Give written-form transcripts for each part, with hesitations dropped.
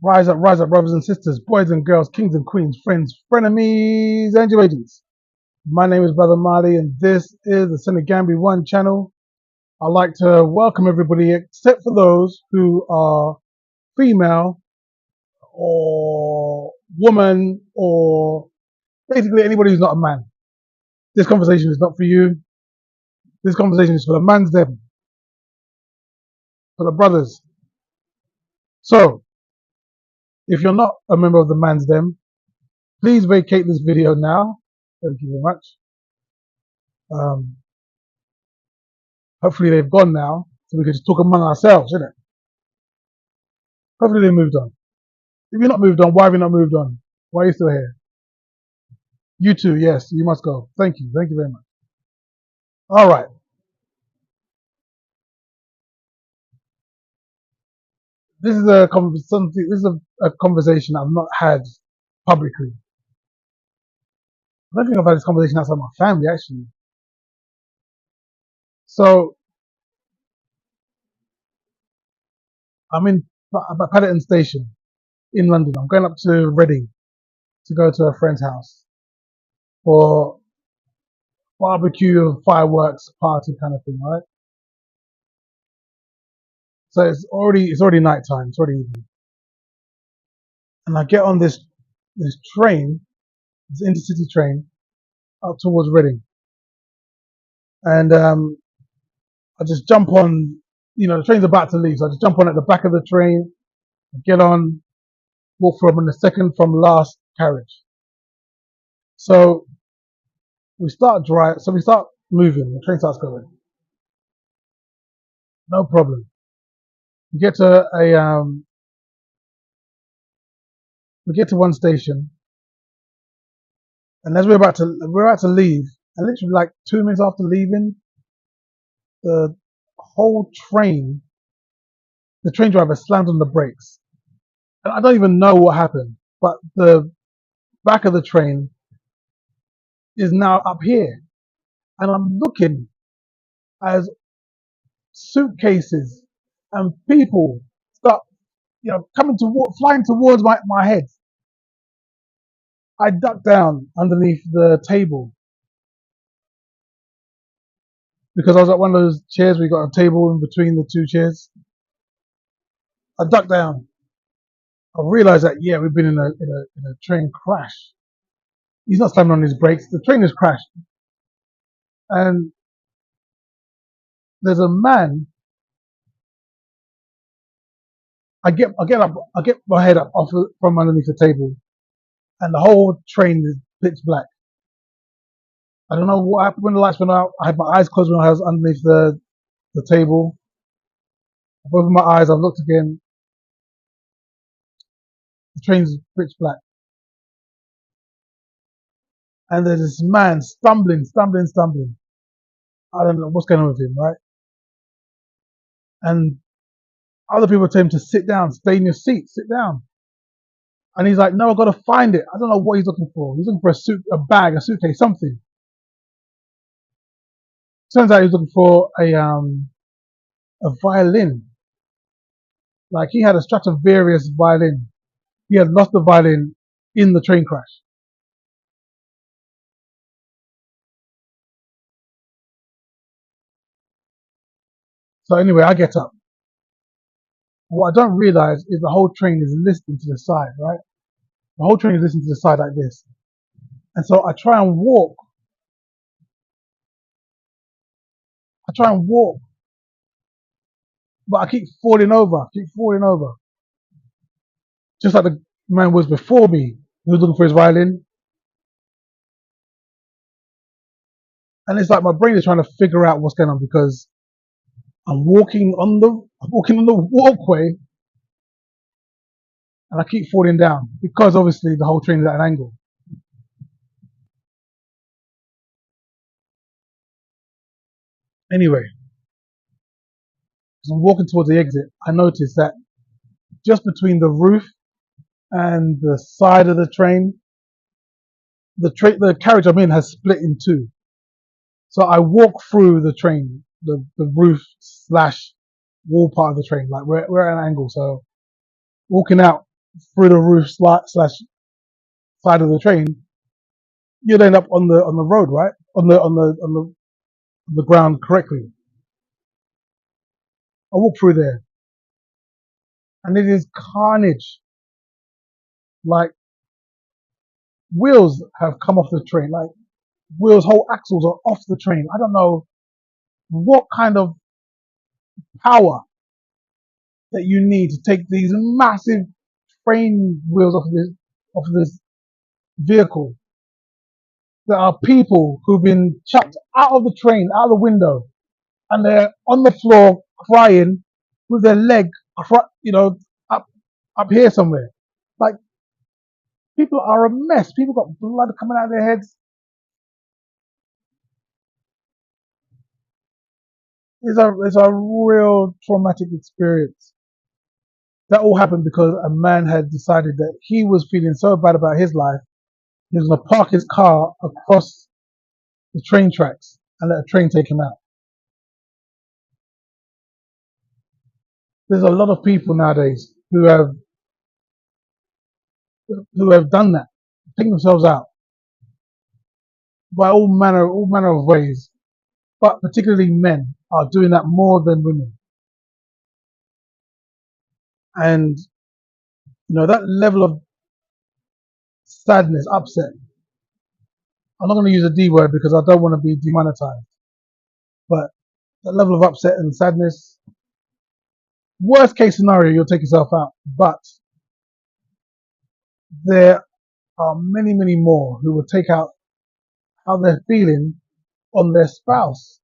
rise up, brothers and sisters, boys and girls, kings and queens, friends, frenemies, angel agents. My name is Brother Marley, and this is the Senegambi One channel. I'd like to welcome everybody, except for those who are female or woman or basically anybody who's not a man. This conversation is not for you. This conversation is for the man's them, for the brothers. So, if you're not a member of the man's them, please vacate this video now. Thank you very much. Hopefully they've gone now, so we can just talk among ourselves, innit? Hopefully they moved on. If you're not moved on, why have you not moved on? Why are you still here? You too, yes, you must go. Thank you very much. All right. This is a conversation I've not had publicly. I don't think I've had this conversation outside my family, actually. So I'm in Paddington Station in London. I'm going up to Reading to go to a friend's house for barbecue, fireworks, party kind of thing, right? So it's already night time. It's already evening, and I get on this train, this intercity train, up towards Reading, and I just jump on. You know, the train's about to leave, so I just jump on at the back of the train, get on, walk from in the second from last carriage. So we start moving. The train starts going. No problem. We get to one station, and as we're about to leave, and literally like 2 minutes after leaving, the train driver slammed on the brakes. And I don't even know what happened, but the back of the train is now up here, and I'm looking as suitcases and people start, flying towards my head. I duck down underneath the table because I was at one of those chairs. We got a table in between the two chairs. I duck down. I realized that we've been in a train crash. He's not slamming on his brakes. The train has crashed, and there's a man. I get my head up from underneath the table, and the whole train is pitch black. I don't know what happened when the lights went out. I had my eyes closed when I was underneath the table. I've opened my eyes. I've looked again. The train's pitch black, and there's this man stumbling. I don't know what's going on with him, right? And other people tell him to sit down, stay in your seat, sit down. And he's like, no, I've got to find it. I don't know what he's looking for. He's looking for a bag, a suitcase, something. Turns out he was looking for a violin. Like he had a Stradivarius violin. He had lost the violin in the train crash. So anyway, I get up. What I don't realize is the whole train is listening to the side, right? The whole train is listening to the side like this. And so I try and walk. But I keep falling over. Just like the man was before me. He was looking for his violin. And it's like my brain is trying to figure out what's going on because I'm walking on the walkway and I keep falling down because obviously the whole train is at an angle. Anyway, as I'm walking towards the exit, I notice that just between the roof and the side of the train, the carriage I'm in has split in two. So I walk through the train, the roof / wall part of the train, like we're at an angle. So walking out through the roof slash side of the train, you'd end up on the road, right? On the ground correctly. I walk through there, and it is carnage. Like wheels have come off the train. Like wheels, whole axles are off the train. I don't know what kind of power that you need to take these massive train wheels off of this vehicle. There are people who've been chucked out of the train, out of the window, and they're on the floor crying with their leg, up up here somewhere. Like people are a mess. People got blood coming out of their heads. It's a real traumatic experience. That all happened because a man had decided that he was feeling so bad about his life, he was going to park his car across the train tracks and let a train take him out. There's a lot of people nowadays who have done that, taken themselves out by all manner of ways. But particularly men are doing that more than women. And that level of sadness, upset. I'm not going to use a D word because I don't want to be demonetized. But that level of upset and sadness, worst case scenario, you'll take yourself out. But there are many, many more who will take out how they're feeling on their spouse,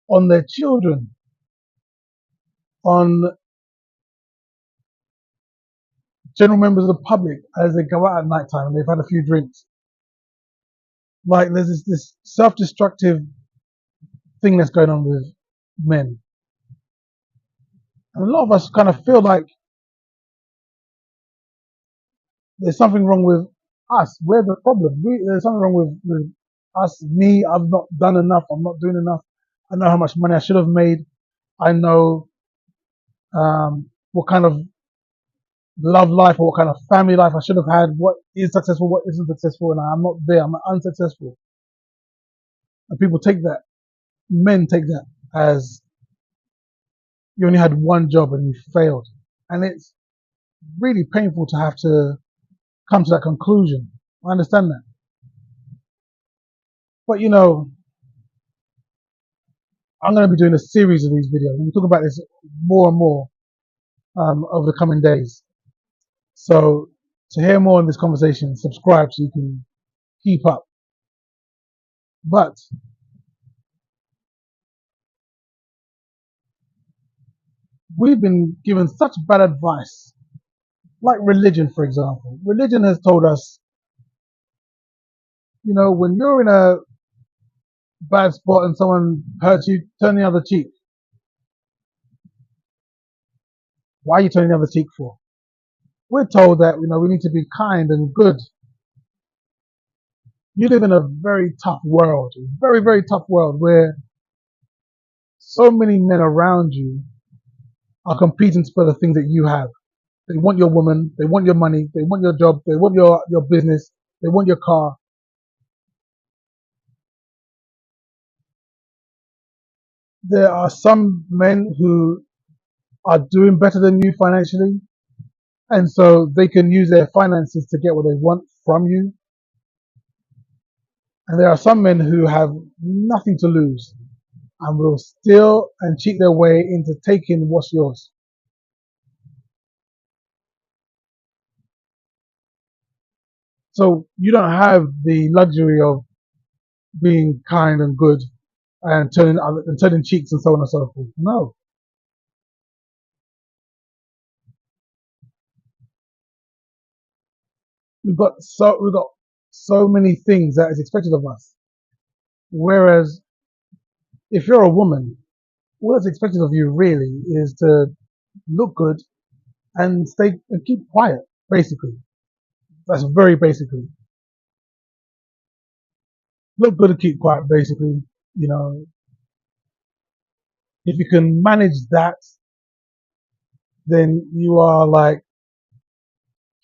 on their children, on general members of the public as they go out at night time and they've had a few drinks. Like there's this self-destructive thing that's going on with men. And a lot of us kind of feel like there's something wrong with us. We're the problem. There's something wrong with us, me. I've not done enough. I'm not doing enough. I know how much money I should have made. I know what kind of love life or what kind of family life I should have had. What is successful, what isn't successful, and I'm not there. I'm unsuccessful. And people take that. Men take that as you only had one job and you failed, and it's really painful to have to come to that conclusion. I understand that. But I'm going to be doing a series of these videos. We'll talk about this more and more over the coming days. So to hear more in this conversation, subscribe so you can keep up. But we've been given such bad advice, like religion, for example. Religion has told us, when you're in a bad spot and someone hurts you, turn the other cheek. Why are you turning the other cheek for? We're told that we need to be kind and good. You live in a very tough world, very, very tough world where so many men around you are competing for the things that you have. They want your woman, they want your money, they want your job, they want your business, they want your car. There are some men who are doing better than you financially, and so they can use their finances to get what they want from you. And there are some men who have nothing to lose and will steal and cheat their way into taking what's yours. So you don't have the luxury of being kind and good and turning cheeks and so on and so forth. No, we've got so many things that is expected of us. Whereas if you're a woman, all that's expected of you really is to look good and stay and keep quiet. Basically, that's very basically look good and keep quiet. Basically, you know, if you can manage that, then you are like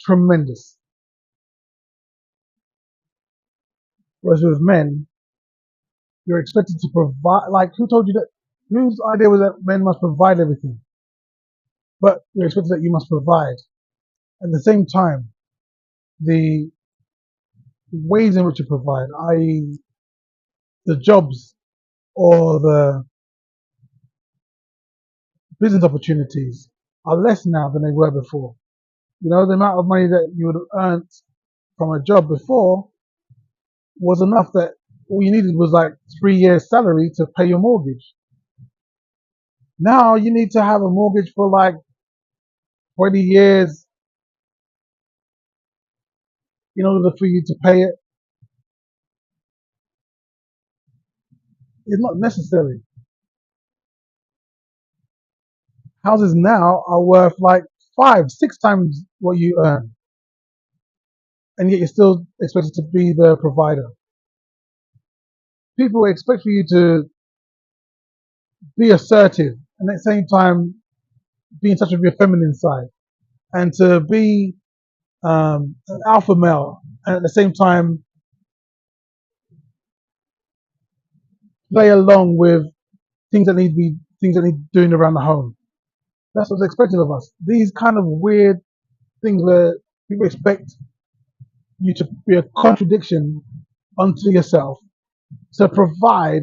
tremendous. Whereas with men, you're expected to provide. Like, who told you that? Whose idea was that men must provide everything? But you're expected that you must provide. At the same time, the ways in which you provide, i.e., the jobs or the business opportunities, are less now than they were before. You know, the amount of money that you would have earned from a job before was enough that all you needed was like 3 years' salary to pay your mortgage. Now you need to have a mortgage for like 20 years in order for you to pay it. It's not necessary. Houses now are worth like 5, 6 times what you earn, and yet you're still expected to be the provider. People expect for you to be assertive and at the same time be in touch with your feminine side, and to be an alpha male, and at the same time play along with things that need doing around the home. That's what's expected of us. These kind of weird things where people expect you to be a contradiction unto yourself, to provide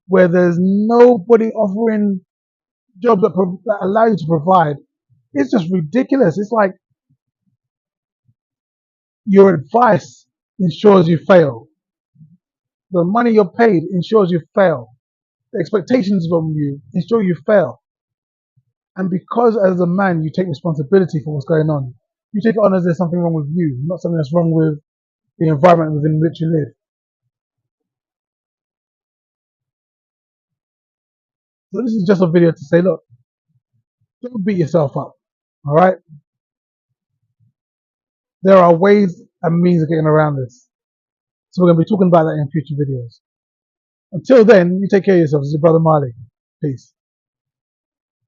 where there's nobody offering jobs that allow you to provide. It's just ridiculous. It's like your advice ensures you fail. The money you're paid ensures you fail. The expectations from you ensure you fail. And because as a man you take responsibility for what's going on, you take it on as there's something wrong with you, not something that's wrong with the environment within which you live. So this is just a video to say, look, don't beat yourself up. All right? There are ways and means of getting around this. So we're going to be talking about that in future videos. Until then, you take care of yourself. This is your brother Marley. Peace.